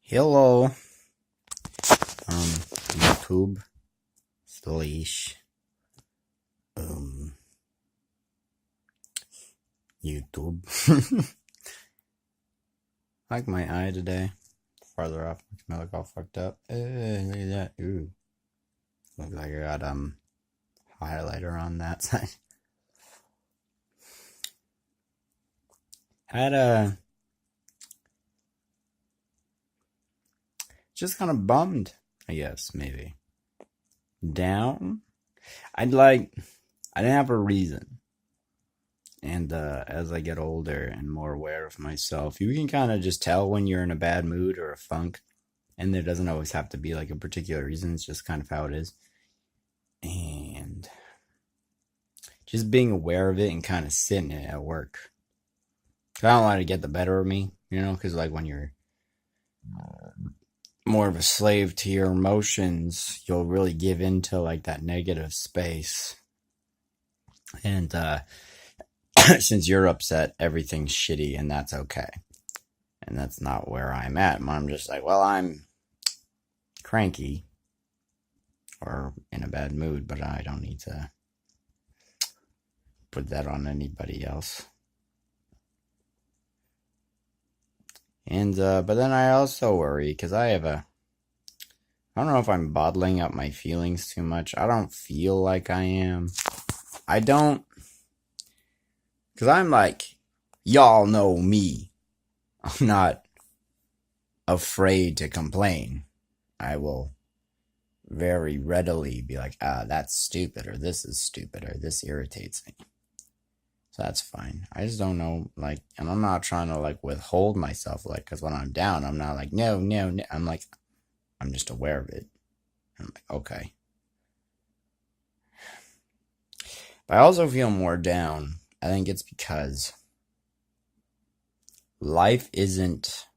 Hello, YouTube, slash, YouTube. Like my eye today, farther off, makes me look all fucked up. Look at that, ooh. Looks like I got, highlighter on that side. Just kind of bummed, I guess, maybe. Down? I didn't have a reason. And as I get older and more aware of myself, you can kind of just tell when you're in a bad mood or a funk. And there doesn't always have to be like a particular reason. It's just kind of how it is. And just being aware of it and kind of sitting it at work. I don't want to get the better of me, because like when you're more of a slave to your emotions, you'll really give into like that negative space. And since you're upset, everything's shitty and that's okay. And that's not where I'm at. I'm just like, well, I'm cranky or in a bad mood, but I don't need to put that on anybody else. And, but then I also worry because I don't know if I'm bottling up my feelings too much. I don't feel like I am. I don't, because I'm like, y'all know me. I'm not afraid to complain. I will very readily be like, that's stupid, or this is stupid, or this irritates me. So that's fine. I just don't know, like, and I'm not trying to, like, withhold myself, like, because when I'm down, I'm not like, no. I'm like, I'm just aware of it. I'm like, okay. But I also feel more down. I think it's because life isn't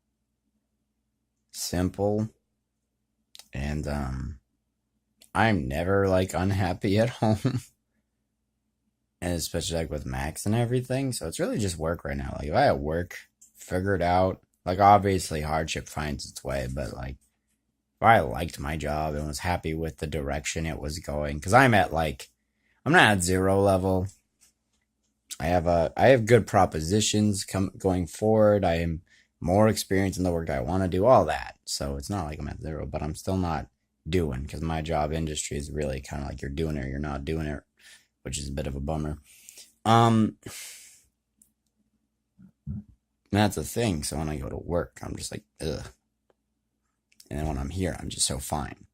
simple, and I'm never like unhappy at home, and especially like with Max and everything. So it's really just work right now. Like if I had work figured out, like obviously hardship finds its way, but like if I liked my job and was happy with the direction it was going, because I'm not at 0 level. I have good propositions going forward. I am more experienced in the work I want to do, all that. So it's not like I'm at 0, but I'm still not doing, because my job industry is really kind of like you're doing it or you're not doing it, which is a bit of a bummer. That's the thing. So when I go to work, I'm just like, ugh. And then when I'm here, I'm just so fine.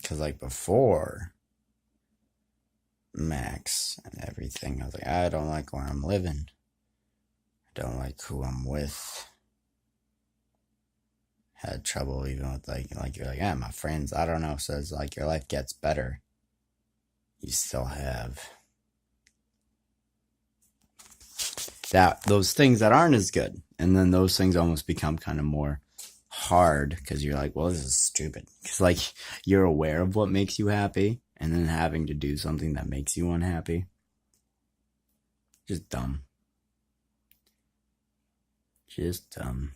Because like before Max and everything, I was like, I don't like where I'm living. I don't like who I'm with. Had trouble even with like you're like, my friends, I don't know. So it's like your life gets better. You still have those things that aren't as good. And then those things almost become kind of more hard because you're like, well, this is stupid. Because like you're aware of what makes you happy, and then having to do something that makes you unhappy. Just dumb. Just dumb.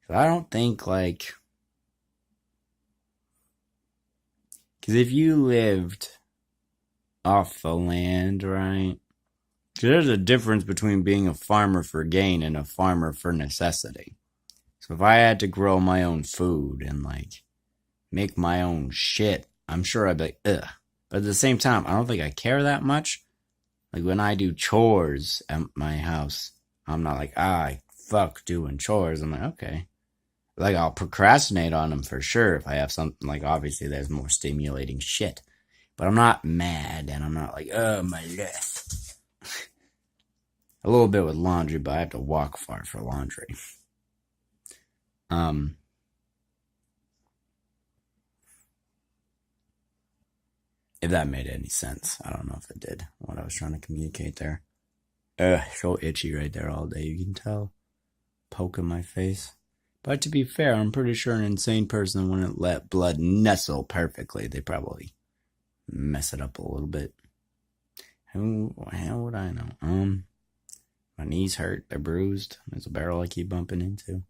I don't think like, because if you lived off the land, right? Because there's a difference between being a farmer for gain and a farmer for necessity. So if I had to grow my own food and like make my own shit, I'm sure I'd be like, ugh. But at the same time, I don't think I care that much. Like when I do chores at my house, I'm not like, fuck doing chores. I'm like, okay. Like I'll procrastinate on them for sure if I have something, like obviously there's more stimulating shit. But I'm not mad, and I'm not like, oh, my left. A little bit with laundry, but I have to walk far for laundry. If that made any sense. I don't know if it did, what I was trying to communicate there. So itchy right there all day, you can tell. Poking my face. But to be fair, I'm pretty sure an insane person wouldn't let blood nestle perfectly. They probably mess it up a little bit. How would I know? My knees hurt. They're bruised. There's a barrel I keep bumping into.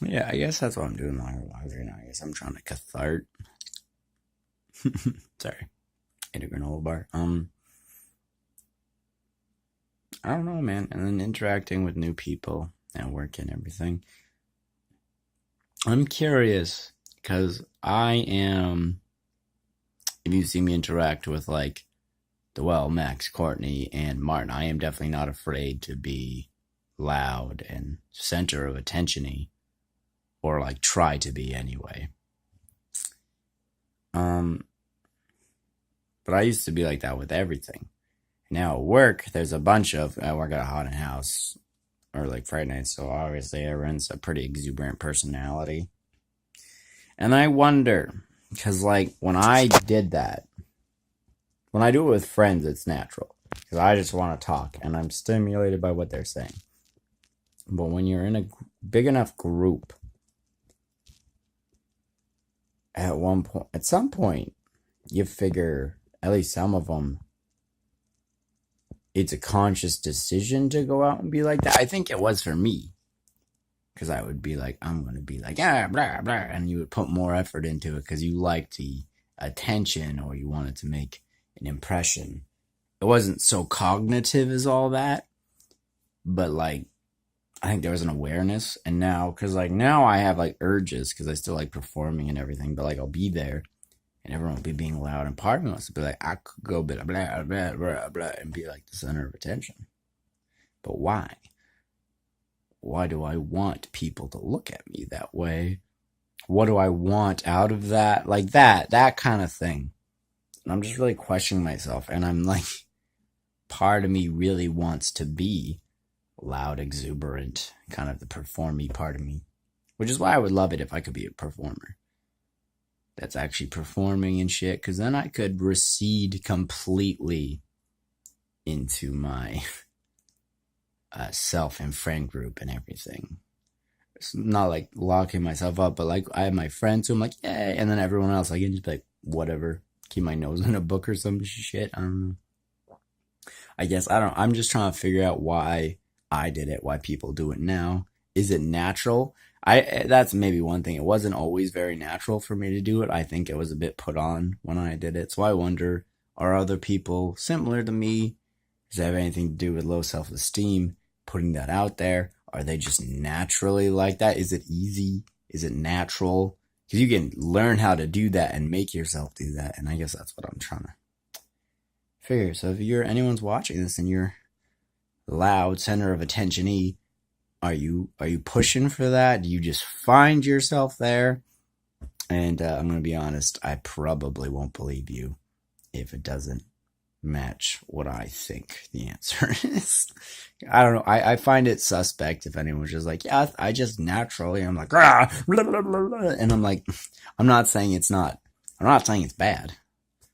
Yeah, I guess that's what I'm doing longer vlogs right now. I guess I'm trying to cathartic. Sorry. Ate a granola bar. I don't know, man. And then interacting with new people at work and everything. I'm curious because I am. If you see me interact with like Dwell, Max, Courtney, and Martin, I am definitely not afraid to be loud and center of attention-y, or like try to be anyway. But I used to be like that with everything. Now at work, there's a bunch of I work at a haunted house or like Friday nights, so obviously everyone's a pretty exuberant personality. And I wonder, because like when I did that, when I do it with friends, it's natural. Because I just want to talk and I'm stimulated by what they're saying. But when you're in a big enough group, at some point, you figure, at least some of them, it's a conscious decision to go out and be like that. I think it was for me. Because I would be like, I'm going to be like, blah, blah. And you would put more effort into it because you liked the attention or you wanted to make an impression. It wasn't so cognitive as all that. But like, I think there was an awareness. And now, because like now I have like urges because I still like performing and everything. But like I'll be there and everyone will be being loud. And part of me wants to be like, I could go blah, blah, blah, blah, blah, and be like the center of attention. But why? Why do I want people to look at me that way? What do I want out of that? Like that kind of thing. And I'm just really questioning myself. And I'm like, part of me really wants to be loud, exuberant, kind of the performy part of me. Which is why I would love it if I could be a performer that's actually performing and shit. Because then I could recede completely into my self and friend group and everything. It's not like locking myself up, but like I have my friends who I'm like, yeah, and then everyone else I can just be like, whatever, keep my nose in a book or some shit. I don't know. I guess I'm just trying to figure out why I did it, why people do it now. Is it natural? That's maybe one thing. It wasn't always very natural for me to do it. I think it was a bit put on when I did it. So I wonder, are other people similar to me? Does it have anything to do with low self-esteem? Putting that out there? Are they just naturally like that? Is it easy? Is it natural? Because you can learn how to do that and make yourself do that. And I guess that's what I'm trying to figure. So if anyone's watching this and you're loud, center of attention-y, are you pushing for that? Do you just find yourself there? And I'm going to be honest, I probably won't believe you if it doesn't match what I think the answer is. I don't know. I find it suspect if anyone's just like, yeah, I just naturally, I'm like, blah, blah, blah, blah. And I'm like, I'm not saying it's bad.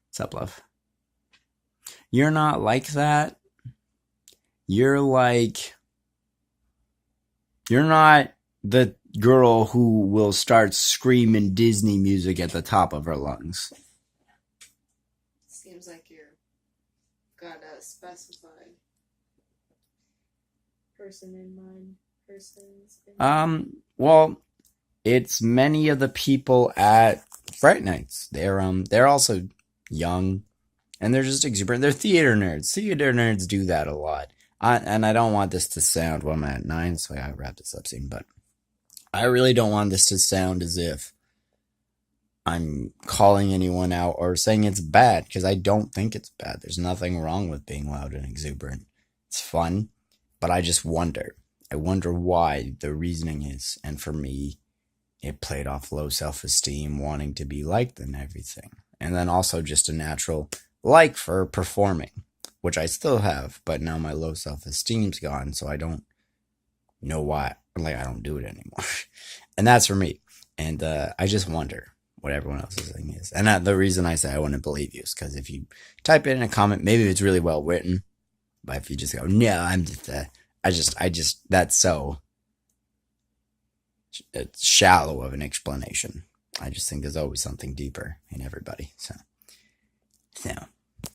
What's up, love? You're not like that. You're not the girl who will start screaming Disney music at the top of her lungs. Seems like you're got a specified person in mind. Well, it's many of the people at Fright Nights. They're also young, and they're just exuberant. They're theater nerds. Theater nerds do that a lot. And I don't want this to sound, well, I'm at 9, so I gotta wrap this up soon, but I really don't want this to sound as if I'm calling anyone out or saying it's bad, because I don't think it's bad. There's nothing wrong with being loud and exuberant. It's fun, but I just wonder. I wonder why the reasoning is, and for me, it played off low self-esteem, wanting to be liked and everything. And then also just a natural like for performing, which I still have, but now my low self-esteem's gone, so I don't know why. Like, I don't do it anymore. And that's for me. And I just wonder what everyone else's thing is. And the reason I say I wouldn't believe you is because if you type it in a comment, maybe it's really well written, but if you just go, no, I'm just, that's so shallow of an explanation. I just think there's always something deeper in everybody. So So